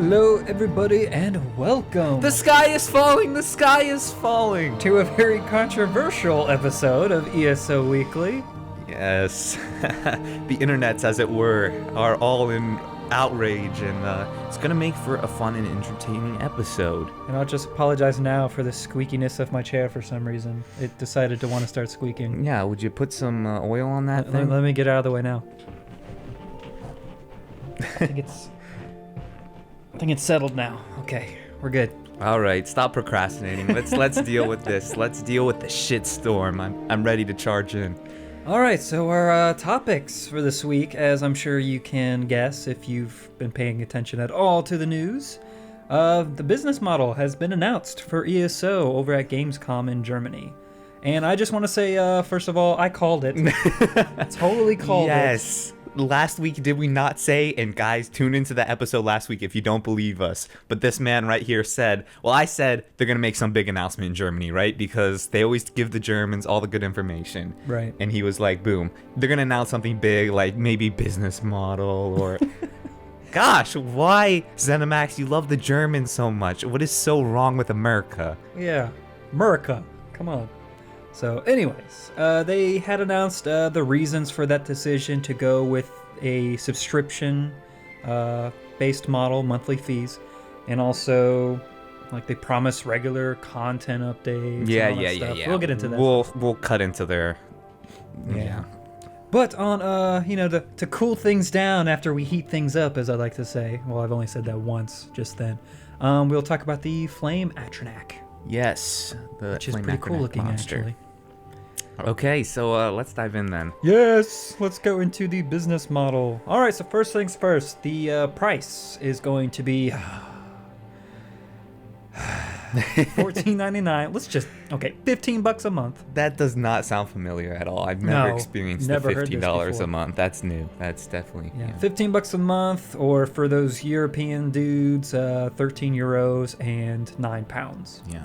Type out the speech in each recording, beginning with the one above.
Hello, everybody, and welcome. The sky is falling! The sky is falling! To a very controversial episode of ESO Weekly. Yes. The internets, as it were, are all in outrage, and it's gonna make for a fun and entertaining episode. And I'll just apologize now for the squeakiness of my chair for some reason. It decided to want to start squeaking. Yeah, would you put some oil on that thing? Let me get out of the way now. I think it's settled now. Okay, we're good. All right, stop procrastinating. Let's deal with this. Let's deal with the shitstorm. I'm ready to charge in. All right, so our topics for this week, as I'm sure you can guess if you've been paying attention at all to the news, the business model has been announced for ESO over at Gamescom in Germany. And I just want to say, first of all, I called it. Totally called it. Yes. Last week, did we not say, and guys, tune into the episode last week if you don't believe us, but this man right here said, well, I said they're going to make some big announcement in Germany, right? Because they always give the Germans all the good information. Right. And he was like, boom, they're going to announce something big, like maybe business model or... Gosh, why, ZeniMax, you love the Germans so much? What is so wrong with America? Yeah, America, come on. So anyways, they had announced the reasons for that decision to go with a subscription based model, monthly fees, and also like they promise regular content updates. Yeah. We'll get into that. We'll cut into their... Yeah. But on, to cool things down after we heat things up, as I like to say. Well, I've only said that once just then. We'll talk about the Flame Atronac. Yes. Which is pretty cool looking, actually. Okay, so let's dive in then. Yes, let's go into the business model. All right, so first things first, the price is going to be $14.99. Let's just $15 a month. That does not sound familiar at all. I've never experienced the $50 a month. That's new. That's definitely $15 a month, or for those European dudes, 13 euros and £9. Yeah.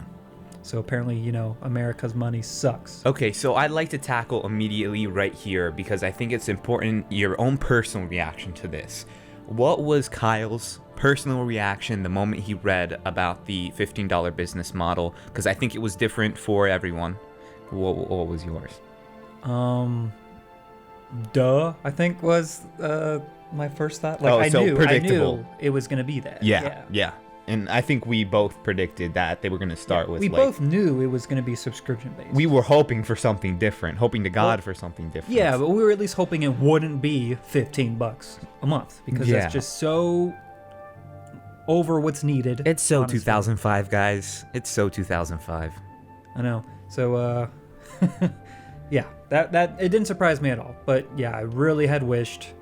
So apparently, America's money sucks. Okay, so I'd like to tackle immediately right here because I think it's important your own personal reaction to this. What was Kyle's personal reaction the moment he read about the $15 business model? Because I think it was different for everyone. What was yours? I think was my first thought. Like, I knew it was going to be that. Yeah. And I think we both predicted that they were going to start with. We both knew it was going to be subscription based. We were hoping for something different, hoping to God for something different. Yeah, but we were at least hoping it wouldn't be $15 a month because that's just so over what's needed. It's so honestly. 2005, guys. It's so 2005. I know. So, yeah, that it didn't surprise me at all. But yeah, I really had wished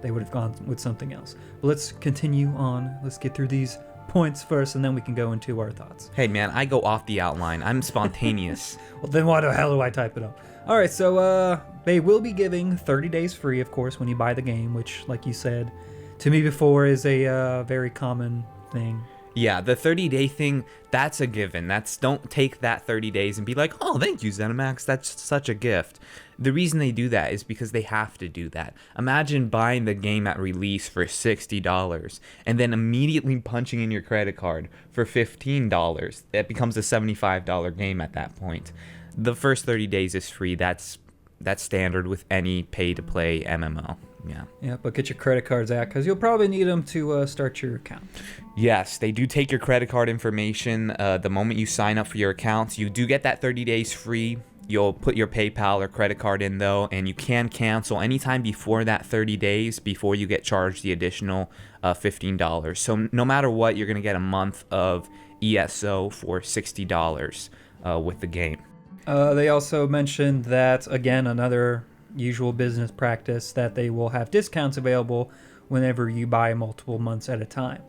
they would have gone with something else. But let's continue on. Let's get through these points first, and then we can go into our thoughts. Hey man, I go off the outline. I'm spontaneous. Well, then why the hell do I type it up? All right, so they will be giving 30 days free, of course, when you buy the game, which, like you said to me before, is a very common thing. Yeah, the 30-day thing, that's a given. Don't take that 30 days and be like, oh, thank you, ZeniMax. That's such a gift. The reason they do that is because they have to do that. Imagine buying the game at release for $60 and then immediately punching in your credit card for $15. It becomes a $75 game at that point. The first 30 days is free. That's standard with any pay-to-play MMO. Yeah, but get your credit cards out because you'll probably need them to start your account. Yes, they do take your credit card information the moment you sign up for your accounts. You do get that 30 days free. You'll put your PayPal or credit card in, though, and you can cancel anytime before that 30 days before you get charged the additional $15. So no matter what, you're going to get a month of ESO for $60 with the game. They also mentioned that, again, another usual business practice, that they will have discounts available whenever you buy multiple months at a time.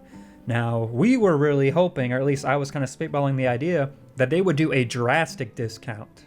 Now, we were really hoping, or at least I was kind of spitballing the idea, that they would do a drastic discount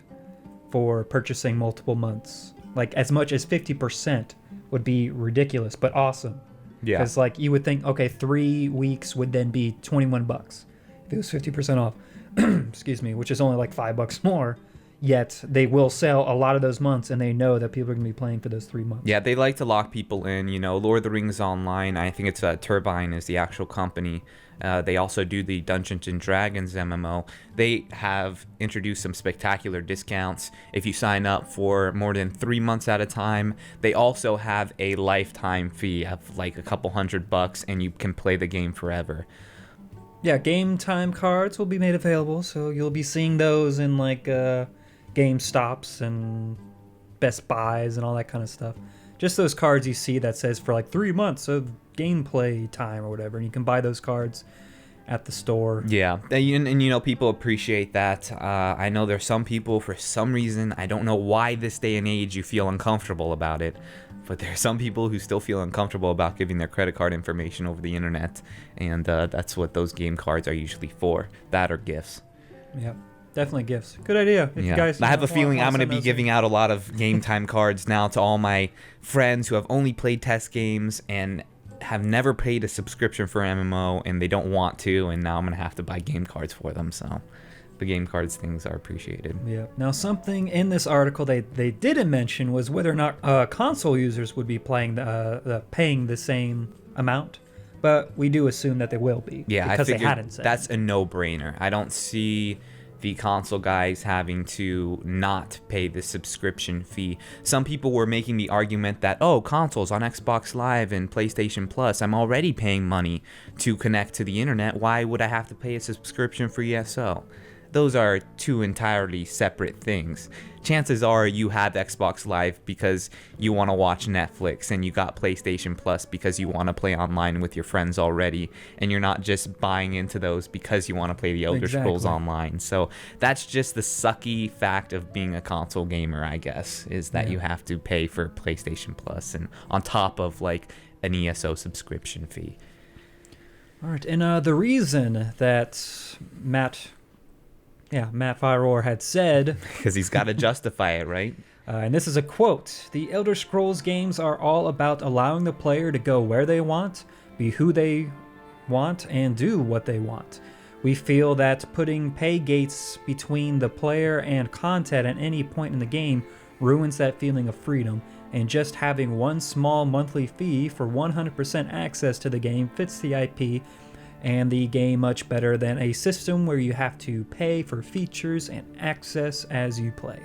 for purchasing multiple months. Like, as much as 50% would be ridiculous, but awesome. Yeah. Because, like, you would think, okay, 3 weeks would then be $21 if it was 50% off. Excuse me, which is only like $5 more. Yet they will sell a lot of those months, and they know that people are going to be playing for those 3 months. Yeah, they like to lock people in. You know, Lord of the Rings Online, I think it's Turbine is the actual company. They also do the Dungeons and Dragons MMO. They have introduced some spectacular discounts if you sign up for more than 3 months at a time. They also have a lifetime fee of like a couple $100, and you can play the game forever. Yeah, game time cards will be made available, so you'll be seeing those in like GameStops and Best Buys and all that kind of stuff. Just those cards you see that says for like 3 months of gameplay time or whatever, and you can buy those cards at the store. Yeah, and you know, people appreciate that. I know there's some people, for some reason, I don't know why this day and age you feel uncomfortable about it, but there are some people who still feel uncomfortable about giving their credit card information over the internet, and that's what those game cards are usually for. That or gifts. Yep. Definitely gifts. Good idea. If you guys, I have a feeling I'm going to be those giving out a lot of game time cards now to all my friends who have only played test games and have never paid a subscription for MMO, and they don't want to, and now I'm going to have to buy game cards for them. So the game cards things are appreciated. Yeah. Now, something in this article they didn't mention was whether or not console users would be paying the same amount. But we do assume that they will be. Yeah, because I figured they hadn't said. That's a no-brainer. I don't see the console guys having to not pay the subscription fee. Some people were making the argument that, oh, consoles on Xbox Live and PlayStation Plus, I'm already paying money to connect to the internet. Why would I have to pay a subscription for ESO? Those are two entirely separate things. Chances are you have Xbox Live because you want to watch Netflix, and you got PlayStation Plus because you want to play online with your friends already, and you're not just buying into those because you want to play the Elder Scrolls Online. So that's just the sucky fact of being a console gamer, I guess, is that you have to pay for PlayStation Plus, and on top of like an ESO subscription fee. All right, and the reason that Matt Firor had said... Because he's got to justify it, right? And this is a quote. "The Elder Scrolls games are all about allowing the player to go where they want, be who they want, and do what they want. We feel that putting pay gates between the player and content at any point in the game ruins that feeling of freedom, and just having one small monthly fee for 100% access to the game fits the IP and the game much better than a system where you have to pay for features and access as you play."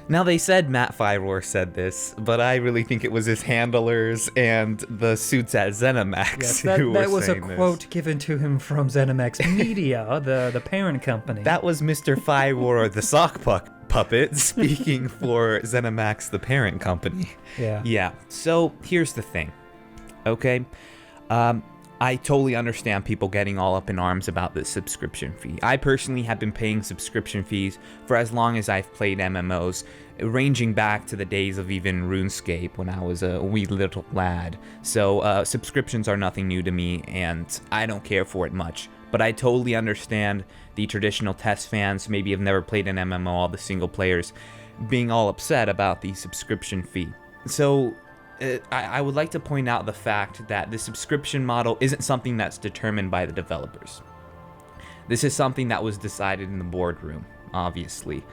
Now, they said Matt Firor said this, but I really think it was his handlers and the suits at ZeniMax who were saying this. That was a quote given to him from ZeniMax Media, the parent company. That was Mr. Firor, the sock puppet, speaking for ZeniMax, the parent company. Yeah. So here's the thing, okay? I totally understand people getting all up in arms about this subscription fee. I personally have been paying subscription fees for as long as I've played MMOs, ranging back to the days of even RuneScape when I was a wee little lad. So subscriptions are nothing new to me, and I don't care for it much. But I totally understand the traditional test fans, maybe have never played an MMO, all the single players, being all upset about the subscription fee. So I would like to point out the fact that the subscription model isn't something that's determined by the developers. This is something that was decided in the boardroom, obviously.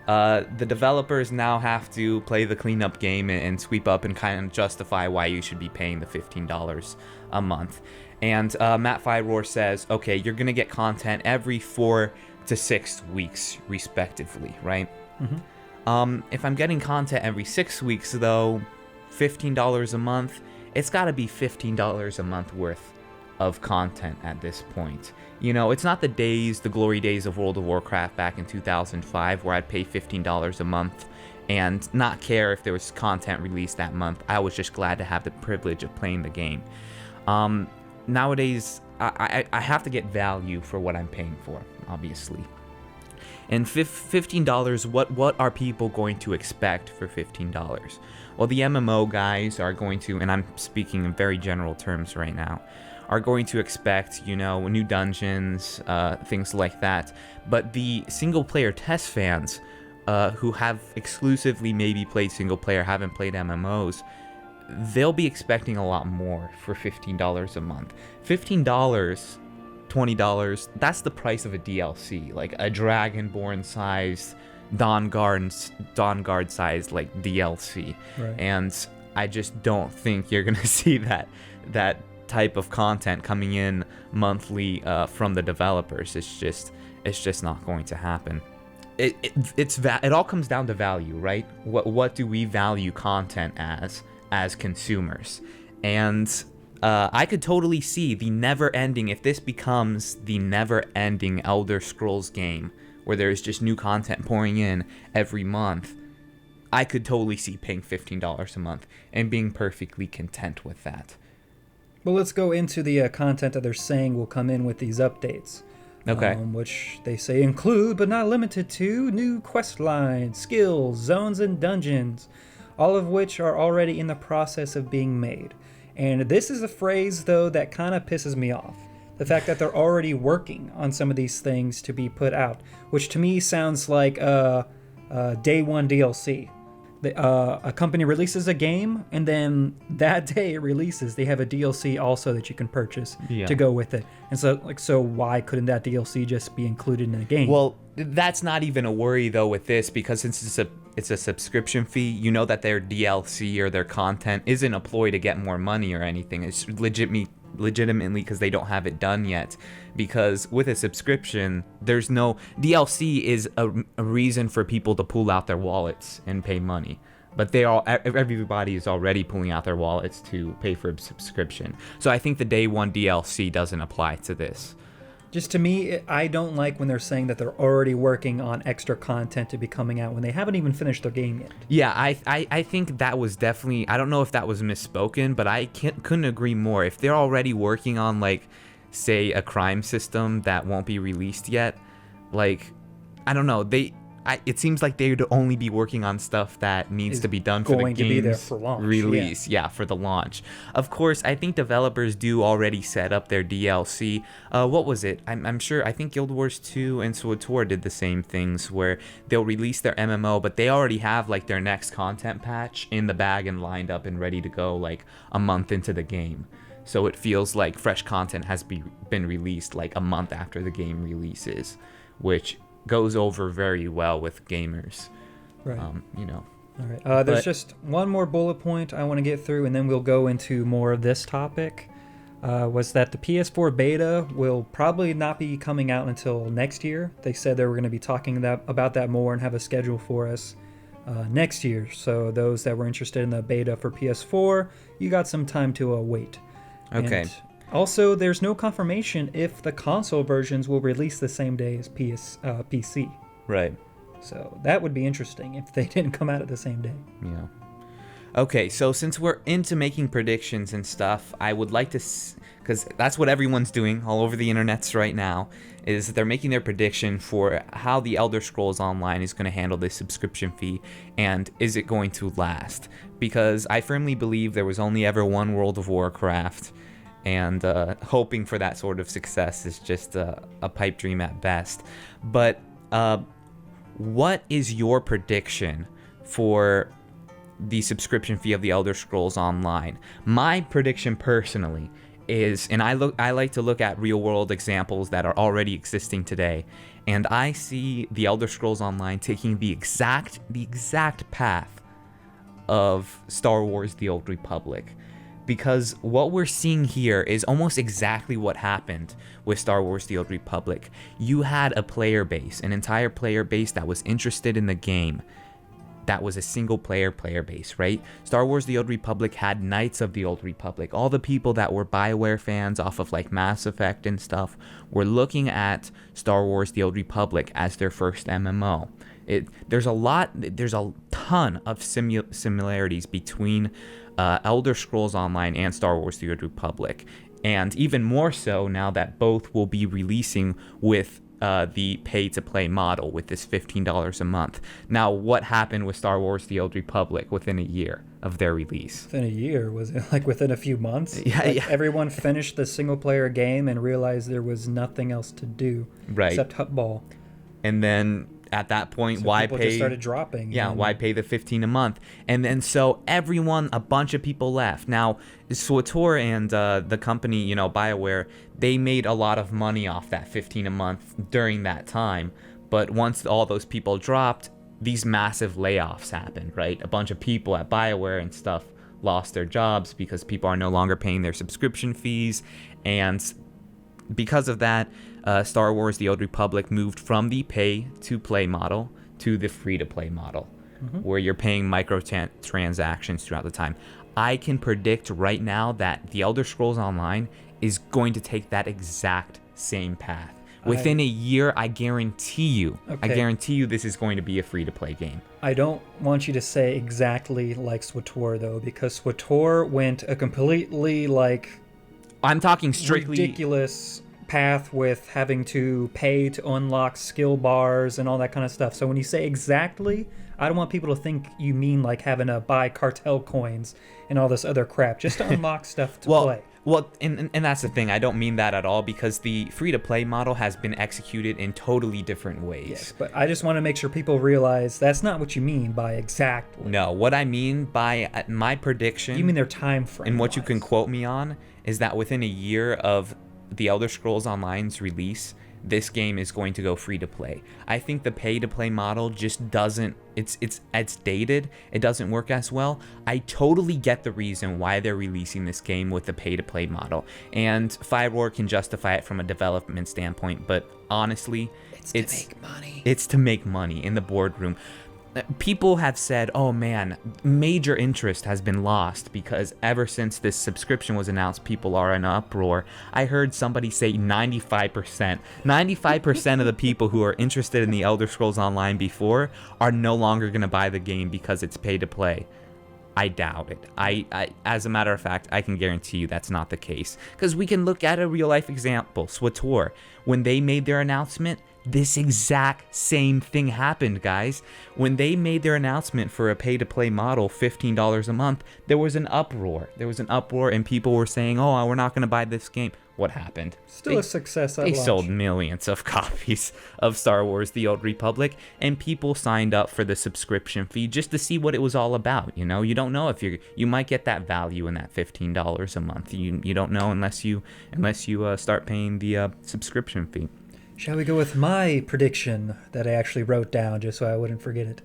The developers now have to play the cleanup game and sweep up and kind of justify why you should be paying the $15 a month. And Matt Firor says, okay, you're going to get content every 4 to 6 weeks, respectively, right? Mm-hmm. If I'm getting content every 6 weeks, though, $15 a month, it's got to be $15 a month worth of content at this point. You know, it's not the glory days of World of Warcraft back in 2005 where I'd pay $15 a month and not care if there was content released that month. I was just glad to have the privilege of playing the game. Nowadays, I have to get value for what I'm paying for, obviously. And $15, what are people going to expect for $15? Well, the MMO guys are going to, and I'm speaking in very general terms right now, are going to expect, you know, new dungeons, things like that. But the single-player test fans who have exclusively maybe played single-player, haven't played MMOs, they'll be expecting a lot more for $15 a month. $15 $20, that's the price of a DLC, like a Dragonborn sized Dawn Guard sized like DLC. Right. And I just don't think you're gonna see that type of content coming in monthly from the developers. It's just not going to happen. It all comes down to value, right? What do we value content as consumers? And I could totally see the never-ending, if this becomes the never-ending Elder Scrolls game where there's just new content pouring in every month, I could totally see paying $15 a month and being perfectly content with that. Well, let's go into the content that they're saying will come in with these updates. Okay. Which they say include, but not limited to, new quest lines, skills, zones, and dungeons, all of which are already in the process of being made. And this is a phrase, though, that kind of pisses me off. The fact that they're already working on some of these things to be put out, which to me sounds like day one DLC. A company releases a game, and then that day it releases, they have a DLC also that you can purchase to go with it. And so why couldn't that DLC just be included in the game? Well, that's not even a worry though with this, because since it's a subscription fee, you know that their DLC or their content isn't a ploy to get more money or anything. It's legitimately because they don't have it done yet. Because with a subscription, there's no DLC is a reason for people to pull out their wallets and pay money. But everybody is already pulling out their wallets to pay for a subscription. So I think the day one DLC doesn't apply to this. Just to me, I don't like when they're saying that they're already working on extra content to be coming out when they haven't even finished their game yet. Yeah, I think that was definitely, I don't know if that was misspoken, but I couldn't agree more. If they're already working on, like, say, a crime system that won't be released yet, like, I don't know, it seems like they would only be working on stuff that needs to be done for the game's release. Yeah, for the launch. Of course, I think developers do already set up their DLC. What was it? I'm sure, I think Guild Wars 2 and SWTOR did the same things where they'll release their MMO, but they already have like their next content patch in the bag and lined up and ready to go like a month into the game. So it feels like fresh content has been released like a month after the game releases, which goes over very well with gamers. Right. All right. There's just one more bullet point I want to get through, and then we'll go into more of this topic. Was that the PS4 beta will probably not be coming out until next year. They said they were going to be talking about that more and have a schedule for us next year. So those that were interested in the beta for PS4, you got some time to wait. Okay. And also, there's no confirmation if the console versions will release the same day as PC. Right. So that would be interesting if they didn't come out at the same day. Yeah. Okay, so since we're into making predictions and stuff, I would like to, because that's what everyone's doing all over the internets right now, is they're making their prediction for how the Elder Scrolls Online is going to handle this subscription fee, and is it going to last? Because I firmly believe there was only ever one World of Warcraft, and hoping for that sort of success is just a pipe dream at best. But what is your prediction for the subscription fee of the Elder Scrolls Online? My prediction personally is, and I like to look at real world examples that are already existing today, and I see the Elder Scrolls Online taking the exact path of Star Wars: The Old Republic. Because what we're seeing here is almost exactly what happened with Star Wars: The Old Republic. You had a player base, an entire player base that was interested in the game. That was a single player base, right? Star Wars: The Old Republic had Knights of the Old Republic. All the people that were BioWare fans off of like Mass Effect and stuff were looking at Star Wars: The Old Republic as their first MMO. There's a ton of similarities between Elder Scrolls Online and Star Wars: The Old Republic, and even more so now that both will be releasing with the pay-to-play model with this $15 a month. Now, what happened with Star Wars: The Old Republic within a year of their release? Within a year? Was it like within a few months? Yeah, yeah. Everyone finished the single-player game and realized there was nothing else to do right. except Hutball. And then at that point, So why people pay? just started dropping. Yeah, and why pay the 15 a month? And then so a bunch of people left. Now, SWTOR and the company, BioWare, they made a lot of money off that 15 a month during that time. But once all those people dropped, these massive layoffs happened, right? A bunch of people at BioWare and stuff lost their jobs because people are no longer paying their subscription fees. And because of that, Star Wars The Old Republic moved from the pay-to-play model to the free-to-play model, where you're paying microtransactions throughout the time. I can predict right now that The Elder Scrolls Online is going to take that exact same path. Within a year, I guarantee you, this is going to be a free-to-play game. I don't want you to say exactly like SWTOR, though, because SWTOR went a completely, I'm talking strictly ridiculous path with having to pay to unlock skill bars and all that kind of stuff. So when you say exactly, I don't want people to think you mean like having to buy cartel coins and all this other crap just to unlock stuff to play. Well, and that's the thing. I don't mean that at all, because the free-to-play model has been executed in totally different ways. Yes, but I just want to make sure people realize that's not what you mean by exactly. No, what I mean by my prediction... You mean their time frame. And what you can quote me on is that within a year of The Elder Scrolls Online's release, this game is going to go free to play. I think the pay to play model just doesn't, it's dated. It doesn't work as well. I totally get the reason why they're releasing this game with the pay to play model, and Firewall can justify it from a development standpoint, but honestly, it's to make money in the boardroom. People have said, oh man, major interest has been lost because ever since this subscription was announced, people are in uproar. I heard somebody say 95%. 95% of the people who are interested in the Elder Scrolls Online before are no longer going to buy the game because it's pay to play. I doubt it. I as a matter of fact, I can guarantee you that's not the case. Because we can look at a real life example, SWTOR. When they made their announcement, this exact same thing happened, guys. When they made their announcement for a pay-to-play model, $15 a month, there was an uproar. And people were saying, oh, we're not going to buy this game. What happened? A success at launch. They sold millions of copies of Star Wars The Old Republic, and people signed up for the subscription fee just to see what it was all about. You don't know if you might get that value in that $15 a month. You don't know unless you start paying the subscription fee. Shall we go with my prediction that I actually wrote down just so I wouldn't forget it?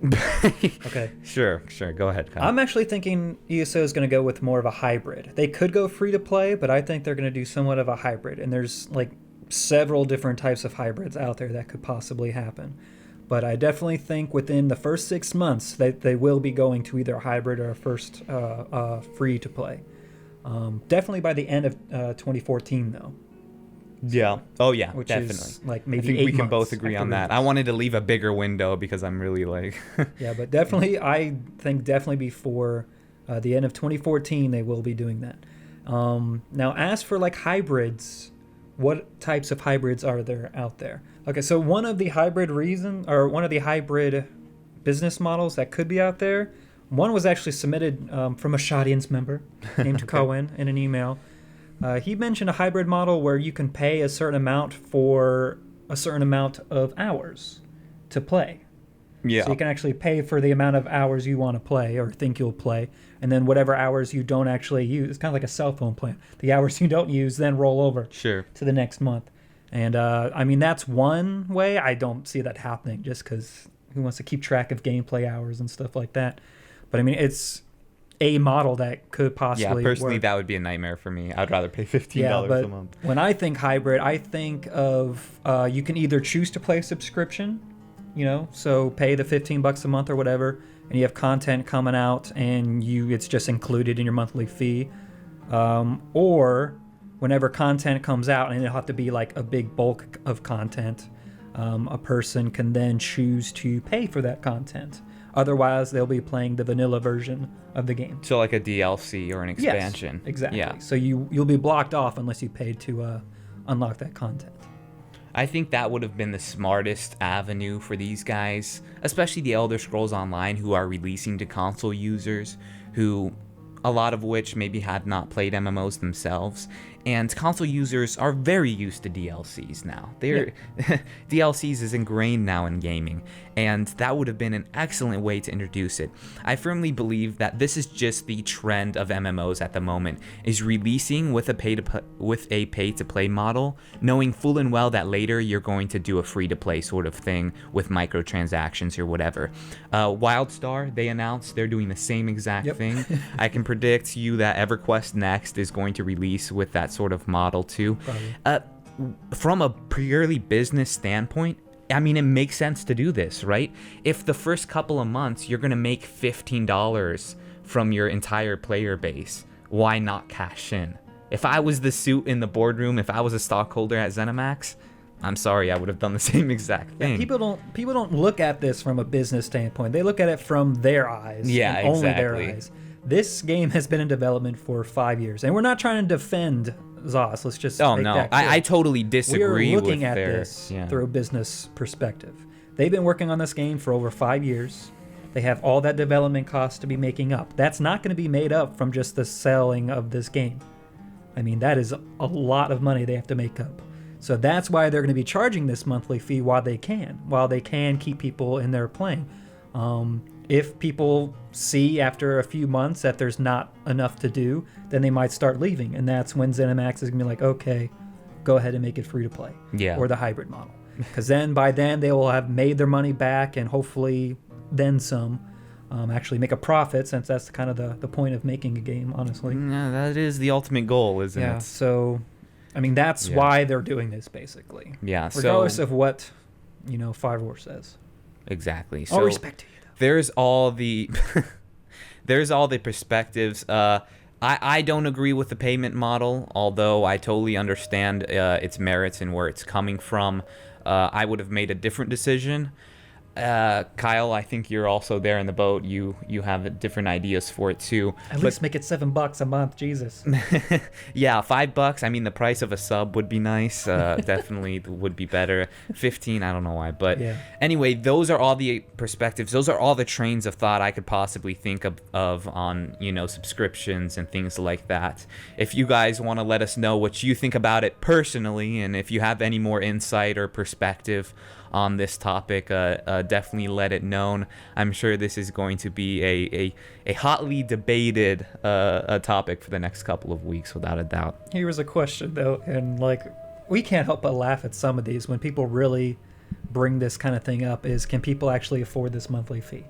Okay. Sure. Go ahead, Kyle. I'm actually thinking ESO is going to go with more of a hybrid. They could go free to play, but I think they're going to do somewhat of a hybrid. And there's several different types of hybrids out there that could possibly happen. But I definitely think within the first 6 months that they will be going to either a hybrid or a first free to play. Definitely by the end of 2014, though. Yeah. Oh, yeah. Which definitely. Is maybe I think 8 we can months both agree on that. I wanted to leave a bigger window because I'm really Yeah, but definitely, I think definitely before the end of 2014, they will be doing that. Now, as for hybrids, what types of hybrids are there out there? Okay, so one of the hybrid business models that could be out there, one was actually submitted from a Shodians member named Cohen in an email. He mentioned a hybrid model where you can pay a certain amount for a certain amount of hours to play. Yeah. So you can actually pay for the amount of hours you want to play or think you'll play, and then whatever hours you don't actually use, it's kind of like a cell phone plan. The hours you don't use then roll over to the next month. And that's one way. I don't see that happening just because who wants to keep track of gameplay hours and stuff like that. But it's a model that could possibly personally work. That would be a nightmare for me. I'd rather pay $15 a month. When I think hybrid, I think of you can either choose to play a subscription, so pay the $15 a month or whatever, and you have content coming out and it's just included in your monthly fee, or whenever content comes out, and it'll have to be a big bulk of content, a person can then choose to pay for that content. Otherwise, they'll be playing the vanilla version of the game. So like a DLC or an expansion. Yes, exactly. Yeah. So you'll be blocked off unless you paid to unlock that content. I think that would have been the smartest avenue for these guys, especially the Elder Scrolls Online, who are releasing to console users who a lot of which maybe had not played MMOs themselves. And console users are very used to DLCs now. DLCs is ingrained now in gaming, and that would have been an excellent way to introduce it. I firmly believe that this is just the trend of MMOs at the moment, is releasing with a pay-to-play model, knowing full and well that later you're going to do a free-to-play sort of thing with microtransactions or whatever. WildStar, they announced they're doing the same exact thing. I can predict you that EverQuest Next is going to release with that sort of model too. From a purely business standpoint, I mean, it makes sense to do this, right? If the first couple of months you're going to make $15 from your entire player base, why not cash in? If I was the suit in the boardroom, if I was a stockholder at ZeniMax, I'm sorry, I would have done the same exact thing. Yeah, people don't look at this from a business standpoint. They look at it from their eyes. Yeah, and only their eyes. This game has been in development for 5 years, and we're not trying to defend ZOS. Let's just Oh no, I totally disagree. We're looking with at this through a business perspective. They've been working on this game for over 5 years. They have all that development cost to be making up. That's not going to be made up from just the selling of this game. I mean, that is a lot of money they have to make up. So that's why they're going to be charging this monthly fee while they can keep people in there playing. If people see after a few months that there's not enough to do, then they might start leaving. And that's when ZeniMax is going to be like, okay, go ahead and make it free to play. Yeah. Or the hybrid model. Because by then they will have made their money back and hopefully then some. Actually make a profit, since that's kind of the point of making a game, honestly. Yeah, that is the ultimate goal, isn't it? Yeah, so, I mean, that's why they're doing this, basically. Yeah, regardless of what, Firewar says. Exactly. All respect to you, though. There's all the perspectives. I don't agree with the payment model, although I totally understand its merits and where it's coming from. I would have made a different decision. Kyle, I think you're also there in the boat. You have different ideas for it too. At least make it $7 a month, Jesus. Yeah, $5. I mean, the price of a sub would be nice. Definitely would be better. 15, I don't know why, but anyway, those are all the perspectives. Those are all the trains of thought I could possibly think of on subscriptions and things like that. If you guys want to let us know what you think about it personally, and if you have any more insight or perspective on this topic, definitely let it known. I'm sure this is going to be a hotly debated topic for the next couple of weeks, without a doubt. Here was a question, though, and we can't help but laugh at some of these when people really bring this kind of thing up, is can people actually afford this monthly fee?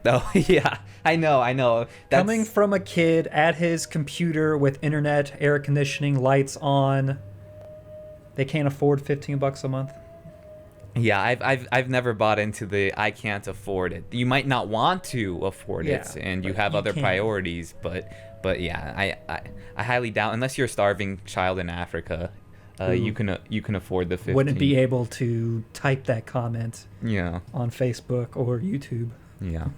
Oh, yeah, I know. Coming from a kid at his computer with internet, air conditioning, lights on, they can't afford $15 a month? Yeah, I've never bought into the I can't afford it. You might not want to afford it, and you have other priorities, but yeah, I highly doubt, unless you're a starving child in Africa, you can afford the 15. Wouldn't be able to type that comment on Facebook or YouTube. Yeah.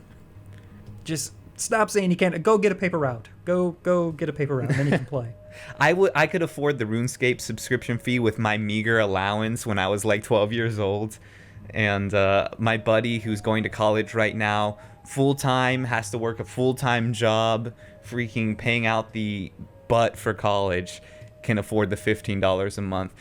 Just stop saying you can't. Go get a paper route. Go get a paper route, and then you can play. I could afford the RuneScape subscription fee with my meager allowance when I was like 12 years old. And my buddy, who's going to college right now, full-time, has to work a full-time job, freaking paying out the butt for college, can afford the $15 a month.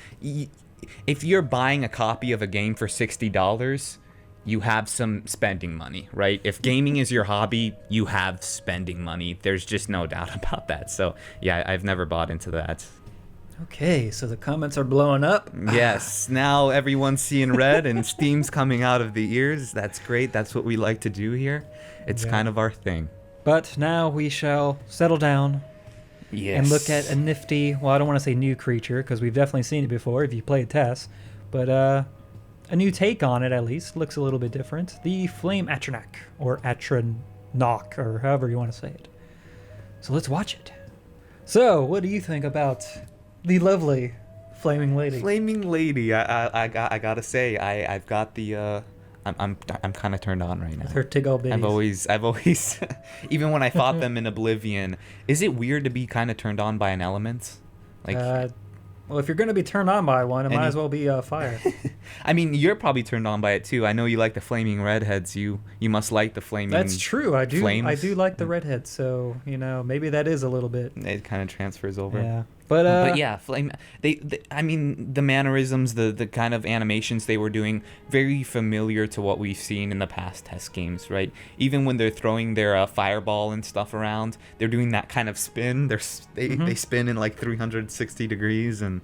If you're buying a copy of a game for $60, you have some spending money, right? If gaming is your hobby, you have spending money. There's just no doubt about that. So yeah, I've never bought into that. Okay, so the comments are blowing up. Yes, now everyone's seeing red and steam's coming out of the ears. That's great. That's what we like to do here. It's kind of our thing. But now we shall settle down and look at a nifty, well, I don't want to say new creature, because we've definitely seen it before if you played Tess, but a new take on it, at least. Looks a little bit different. The Flame Atronach, or Atronach, or however you want to say it. So let's watch it. So, what do you think about the lovely Flaming Lady? Flaming Lady, I gotta say, I've got the I'm kind of turned on right now. With her tig all bitties. I've always even when I fought them in Oblivion, is it weird to be kind of turned on by an element? Well, if you're going to be turned on by one, it might as well be fire. I mean, you're probably turned on by it too. I know you like the flaming redheads. You must like the flaming. That's true. I do. Flames. I do like the redheads. So maybe that is a little bit. It kind of transfers over. Yeah. But yeah, flame. I mean, the mannerisms, the kind of animations they were doing, very familiar to what we've seen in the past test games, right? Even when they're throwing their fireball and stuff around, they're doing that kind of spin. They spin in like 360 degrees, and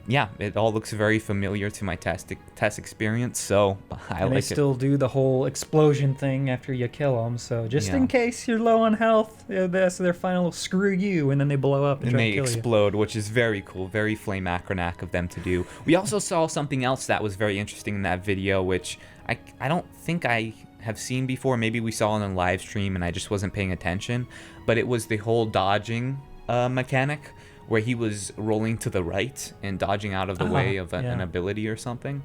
yeah, it all looks very familiar to my test experience. So I like it. They still do the whole explosion thing after you kill them. So just in case you're low on health, that's their final screw you, and then they blow up and try to kill explode, which is very cool, very Flame Acronac of them to do. We also saw something else that was very interesting in that video, which I don't think I have seen before. Maybe we saw it on a live stream and I just wasn't paying attention. But it was the whole dodging mechanic, where he was rolling to the right and dodging out of the way of an ability or something,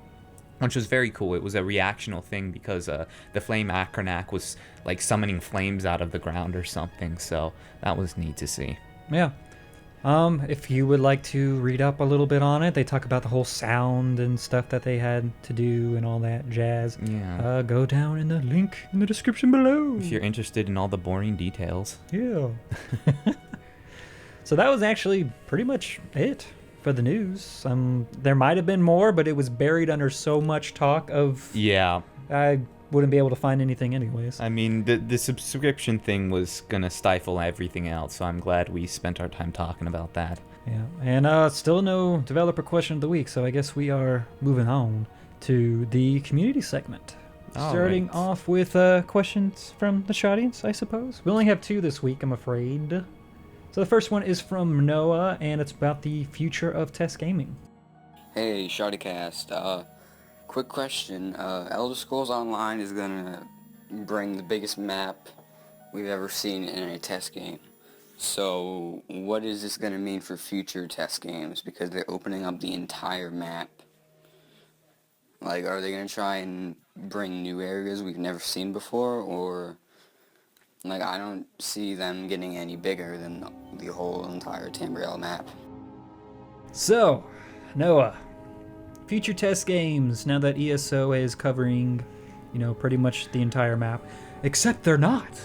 which was very cool. It was a reactional thing because the Flame Acronac was like summoning flames out of the ground or something, so that was neat to see. Yeah. If you would like to read up a little bit on it, they talk about the whole sound and stuff that they had to do and all that jazz. Yeah. Go down in the link in the description below. If you're interested in all the boring details. Yeah. So that was actually pretty much it for the news. There might have been more, but it was buried under so much talk of... Yeah. I wouldn't be able to find anything anyways. I mean, the subscription thing was going to stifle everything else, so I'm glad we spent our time talking about that. Yeah, and still no developer question of the week, so I guess we are moving on to the community segment. Starting off with questions from the audience, I suppose. We only have 2 this week, I'm afraid. So the first one is from Noah, and it's about the future of test gaming. Hey, ShoddyCast. Quick question. Elder Scrolls Online is gonna bring the biggest map we've ever seen in a test game. So, what is this gonna mean for future test games? Because they're opening up the entire map. Like, are they gonna try and bring new areas we've never seen before, or... Like, I don't see them getting any bigger than the whole entire Tamriel map. So, Noah, future test games, now that ESO is covering, pretty much the entire map, except they're not.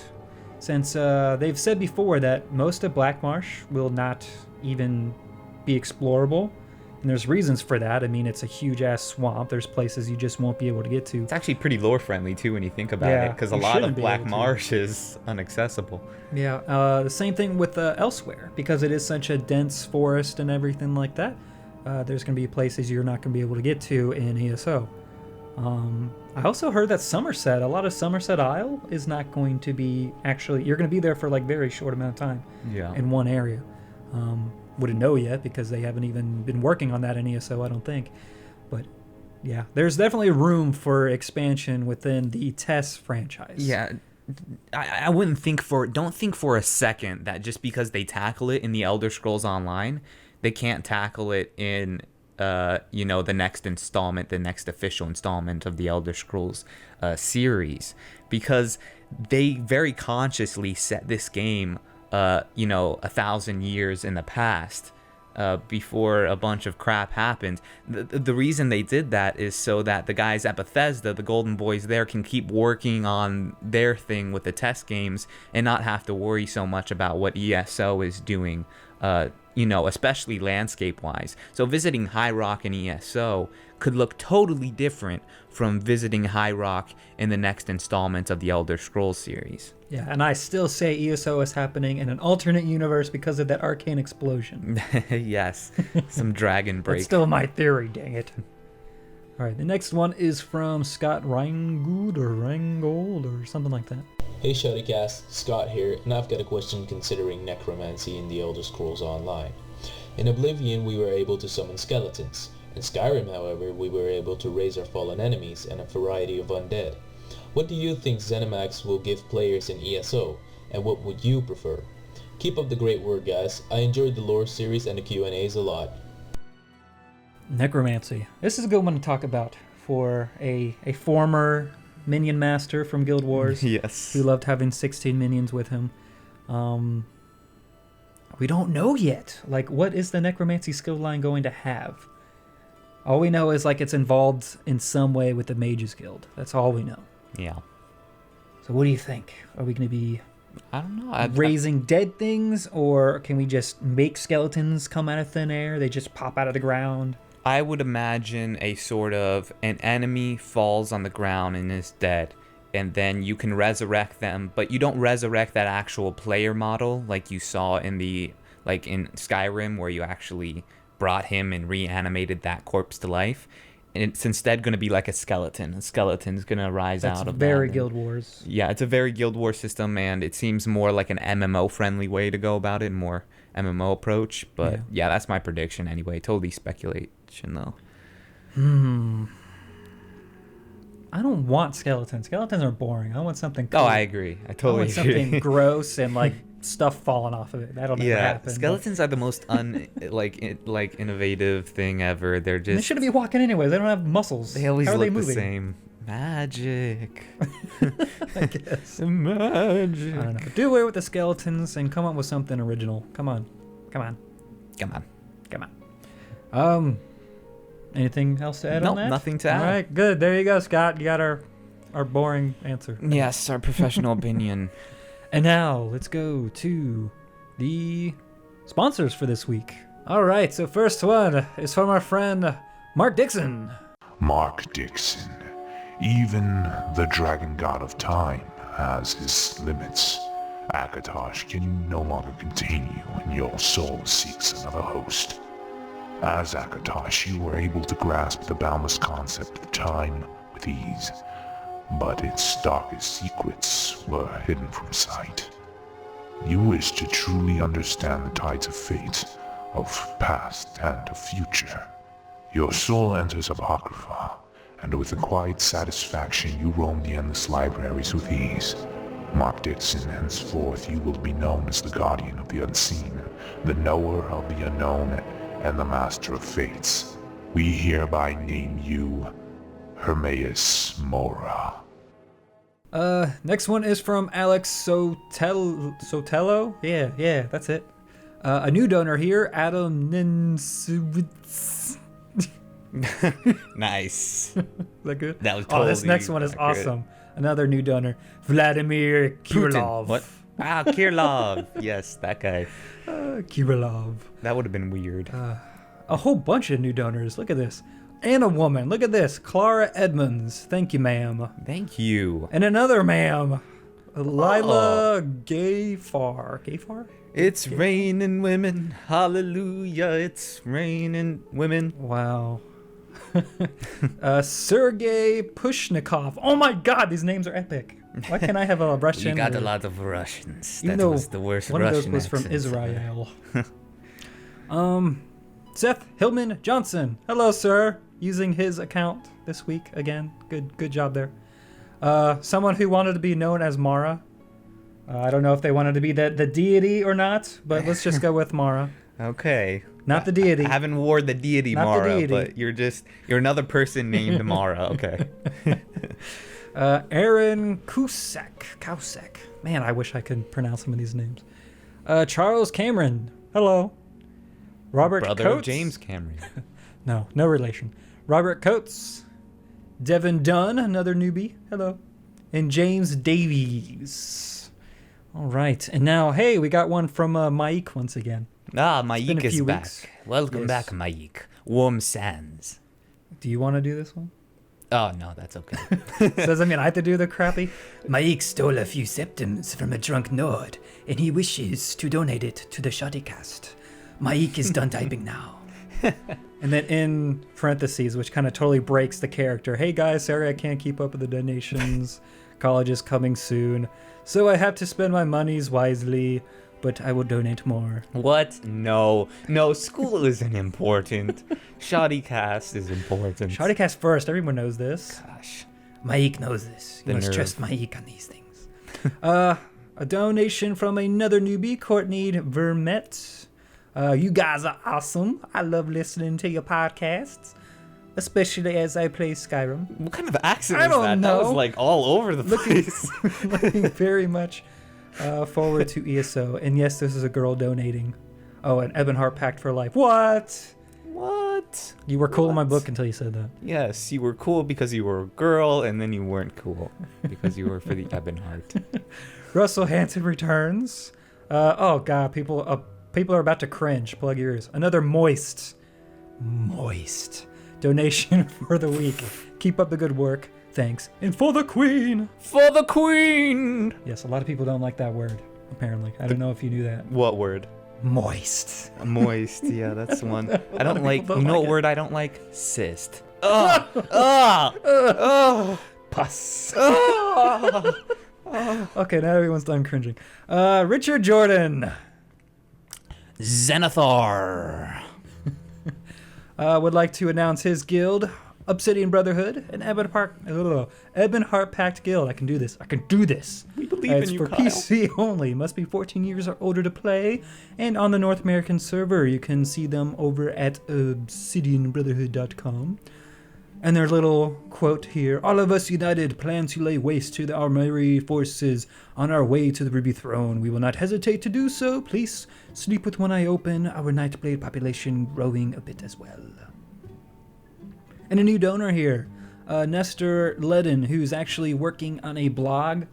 Since they've said before that most of Black Marsh will not even be explorable. And there's reasons for that. I mean, it's a huge-ass swamp. There's places you just won't be able to get to. It's actually pretty lore-friendly, too, when you think about it, because a lot of Black Marsh is inaccessible. Yeah, the same thing with Elsewhere, because it is such a dense forest and everything like that. There's going to be places you're not going to be able to get to in ESO. I also heard that Somerset, a lot of Somerset Isle is not going to be actually... You're going to be there for, very short amount of time in one area. Wouldn't know yet because they haven't even been working on that in ESO, I don't think. But yeah, there's definitely room for expansion within the TES franchise. Yeah, I wouldn't don't think for a second that just because they tackle it in the Elder Scrolls Online, they can't tackle it in the next installment, the next official installment of the Elder Scrolls series, because they very consciously set this game 1,000 years in the past, before a bunch of crap happened. The reason they did that is so that the guys at Bethesda, the Golden Boys there, can keep working on their thing with the test games and not have to worry so much about what ESO is doing, especially landscape-wise. So visiting High Rock in ESO could look totally different from visiting High Rock in the next installment of the Elder Scrolls series. Yeah, and I still say ESO is happening in an alternate universe because of that arcane explosion. Yes, some dragon break. That's still my theory, dang it. All right, the next one is from Scott Reingold or something like that. Hey ShoddyCast, Scott here, and I've got a question considering necromancy in the Elder Scrolls Online. In Oblivion we were able to summon skeletons. In Skyrim, however, we were able to raise our fallen enemies and a variety of undead. What do you think ZeniMax will give players in ESO, and what would you prefer? Keep up the great work, guys. I enjoyed the lore series and the Q&As a lot. Necromancy. This is a good one to talk about for a former minion master from Guild Wars. Yes. Who loved having 16 minions with him. We don't know yet. Like, what is the necromancy skill line going to have? All we know is, like, it's involved in some way with the Mages Guild. That's all we know. Yeah. So what do you think? Are we going to be I don't know. raising dead things, or can we just make skeletons come out of thin air? They just pop out of the ground? I would imagine a sort of an enemy falls on the ground and is dead, and then you can resurrect them, but you don't resurrect that actual player model like you saw in in Skyrim, where you actually brought him and reanimated that corpse to life. And it's instead going to be like a skeleton. A skeleton's going to rise out of that. That's very Guild Wars. Yeah, it's a very Guild Wars system, and it seems more like an MMO-friendly way to go about it, more MMO approach. But yeah, that's my prediction anyway. Totally speculation, though. I don't want skeletons. Skeletons are boring. I want something cool. Oh, I agree. I totally agree. Something gross and like stuff falling off of it. That'll never happen. Skeletons are the most innovative thing ever. They're just... They shouldn't be walking anyways. They don't have muscles. They always How are look they moving? the same. Magic. I guess. Magic. I don't know. Do away with the skeletons and come up with something original. Come on. Anything else to add on that? Nope, nothing to add. All right, good. There you go, Scott. You got our boring answer. Yes, our professional opinion. And now let's go to the sponsors for this week. All right, so first one is from our friend Mark Dixon. Mark Dixon. Even the dragon god of time has his limits. Akatosh can no longer contain you, and your soul seeks another host. As Akatosh, you were able to grasp the boundless concept of time with ease, but its darkest secrets were hidden from sight. You wish to truly understand the tides of fate, of past and of future. Your soul enters Apocrypha, and with a quiet satisfaction you roam the endless libraries with ease. Mark Dixon, henceforth you will be known as the guardian of the unseen, the knower of the unknown, and the master of fates. We hereby name you Hermaeus Mora. Next one is from Alex Sotelo. Yeah, that's it. A new donor here, Adam Ninsewitz. Nice. Is that good? That was totally this next one is accurate. awesome. Another new donor, Vladimir Kirilov. What? Ah, Kirilov. Yes, that guy. Kirilov. That would have been weird. A whole bunch of new donors. Look at this. And a woman. Look at this. Clara Edmonds. Thank you, ma'am. Thank you. And another ma'am. Lila Gayfar. Gayfar? It's raining women. Hallelujah. It's raining women. Wow. Sergey Pushnikov. Oh my god, these names are epic. Why can't I have a Russian? You got a lot of Russians. Even That was the worst one Russian of those was from accents. Israel. Seth Hillman Johnson. Hello, sir. Using his account this week again. Good job there. Someone who wanted to be known as Mara. I don't know if they wanted to be the deity or not, but let's just go with Mara. Okay. Not the deity. I haven't wore the deity Not the Mara, deity. but you're another person named Mara. Okay. Aaron Kousak. Man, I wish I could pronounce some of these names. Charles Cameron. Hello. Robert Brother Coates. of James Cameron. No relation. Robert Coates. Devin Dunn, another newbie. Hello. And James Davies. All right. And now, hey, we got one from Mike once again. Ah, been Maik a is few back. weeks. Welcome Yes. back, Maik. Warm sands. Do you want to do this one? Oh, no, that's okay. Does that mean I have to do the crappy? Mike stole a few septims from a drunk Nord, and he wishes to donate it to the ShoddyCast. Mike is done typing now. And then in parentheses, which kind of totally breaks the character. Hey guys, sorry I can't keep up with the donations. College is coming soon, so I have to spend my monies wisely, but I will donate more. What? No, school isn't important. ShoddyCast is important. ShoddyCast first, everyone knows this. Gosh. Mike knows this. You The must nerve. trust Mike on these things. A donation from another newbie, Courtney Vermette. You guys are awesome. I love listening to your podcasts, especially as I play Skyrim. What kind of accent I was don't that? know. That was like all over the place. Looking very much forward to ESO. And yes, this is a girl donating. Oh, an Ebonheart Pact for life. What? What? You were cool in my What? book until you said that. Yes, you were cool because you were a girl, and then you weren't cool because you were for the Ebonheart. Russell Hanson returns. Oh god, people are about to cringe. Plug your ears. Another moist donation for the week. Keep up the good work. Thanks. And for the queen. For the queen! Yes, a lot of people don't like that word, apparently. I don't know if you knew that. What word? Moist. Moist, yeah, that's the one. I don't of like, people you don't know like what it. word I don't like? Cyst. Ugh! Pus. Ugh! Okay, now everyone's done cringing. Richard Jordan Zenithar. would like to announce his guild, Obsidian Brotherhood, an Ebonheart Pact guild. I can do this. We believe It's in you, for Kyle. PC only. Must be 14 years or older to play. And on the North American server, you can see them over at obsidianbrotherhood.com. And their little quote here: "All of us united plan to lay waste to the Armory forces on our way to the Ruby Throne. We will not hesitate to do so. Please sleep with one eye open. Our Nightblade population growing a bit as well." And a new donor here, Nestor Ledden, who's actually working on a blog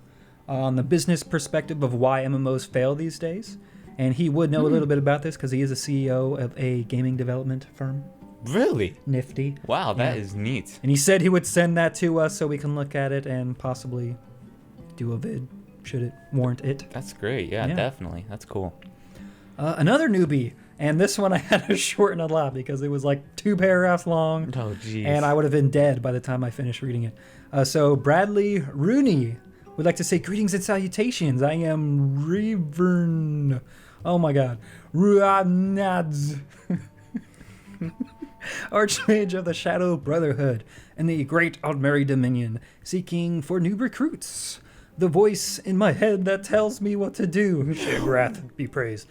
on the business perspective of why MMOs fail these days. And he would know a little bit about this because he is a CEO of a gaming development firm. Really? Nifty. Wow, that is neat. And he said he would send that to us so we can look at it and possibly do a vid, should it warrant it. That's great. Yeah, Yeah. definitely. That's cool. Another newbie, and this one I had to shorten a lot because it was like 2 paragraphs long. Oh, jeez. And I would have been dead by the time I finished reading it. So Bradley Rooney would like to say greetings and salutations. I am Revern. Oh my god. Ruanads. Archmage of the Shadow Brotherhood and the Great Aldmeri Dominion, seeking for new recruits. The voice in my head that tells me what to do, Shagrath be praised,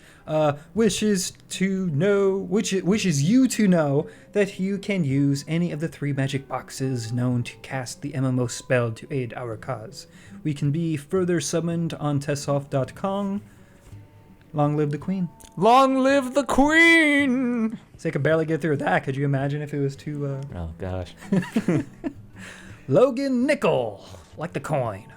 wishes you to know that you can use any of the 3 magic boxes known to cast the MMO spell to aid our cause. We can be further summoned on Tessoff.com. Long live the Queen. Long live the Queen! So I could barely get through that. Could you imagine if it was too... Oh, gosh. Logan Nickel, like the coin.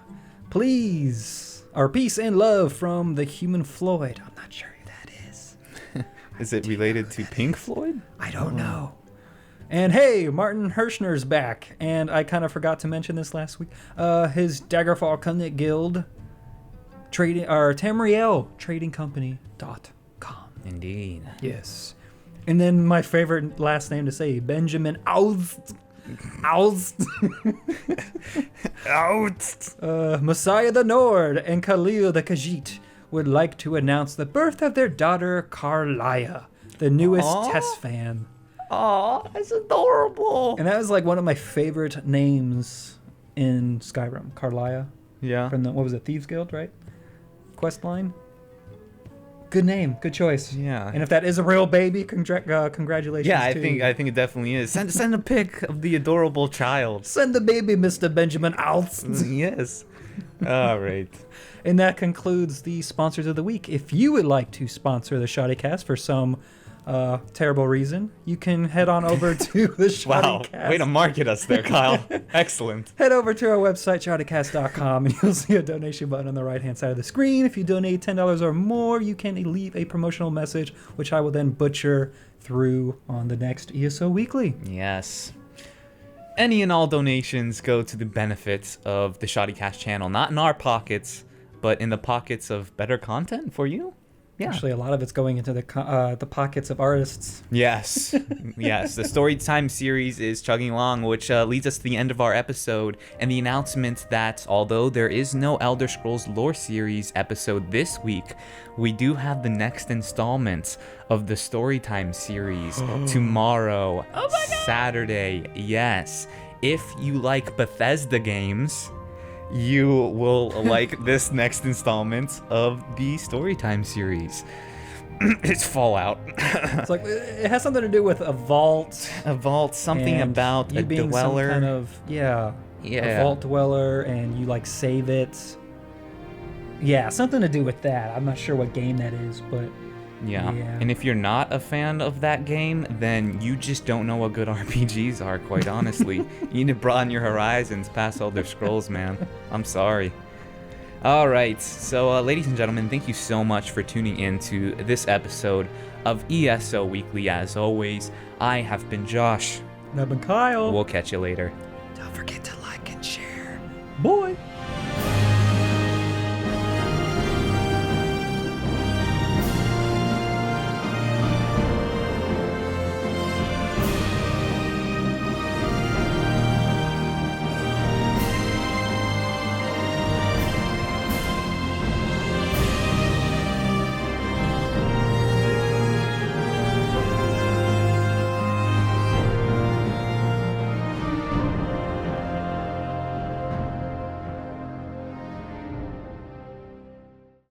Please. Our peace and love from the human Floyd. I'm not sure who that is. Is it related to Pink Floyd? I don't know. And hey, Martin Hirschner's back. And I kind of forgot to mention this last week. His Daggerfall Covenant Guild trading, or Tamriel Trading Company.com. Indeed. Yes. And then my favorite last name to say, Benjamin Aust. Messiah the Nord and Khalil the Khajiit would like to announce the birth of their daughter, Carlia, the newest Tess fan. Aw, that's adorable. And that was like one of my favorite names in Skyrim, Carlia. Yeah. From the, what was it, Thieves Guild, right? Quest line. Good name, good choice. Yeah. And if that is a real baby, congratulations. Yeah, I to think you. it definitely is. Send a pic of the adorable child. Send the baby, Mr. Benjamin Aust. Yes. All right. And that concludes the sponsors of the week. If you would like to sponsor the ShoddyCast for some terrible reason, you can head on over to the Wow. ShoddyCast. Way to market us there, Kyle. Excellent. Head over to our website, ShoddyCast.com, and you'll see a donation button on the right-hand side of the screen. If you donate $10 or more, you can leave a promotional message, which I will then butcher through on the next ESO Weekly. Yes. Any and all donations go to the benefits of the ShoddyCast channel, not in our pockets, but in the pockets of better content for you. Yeah. Actually, a lot of it's going into the pockets of artists. Yes. Yes. The Storytime series is chugging along, which leads us to the end of our episode and the announcement that although there is no Elder Scrolls Lore series episode this week, we do have the next installment of the Storytime series tomorrow, Saturday. Yes. If you like Bethesda games, you will like this next installment of the Storytime series. It's Fallout. It's like it has something to do with a vault. A vault, something and about you a being dweller. some kind of a vault dweller, and you like save it. Yeah, something to do with that. I'm not sure what game that is, but Yeah. Yeah. And if you're not a fan of that game, then you just don't know what good RPGs are, quite honestly. You need to broaden your horizons past Elder Scrolls, man. I'm sorry. All right. So, ladies and gentlemen, thank you so much for tuning in to this episode of ESO Weekly. As always, I have been Josh. And I've been Kyle. We'll catch you later. Don't forget to like and share. Boy.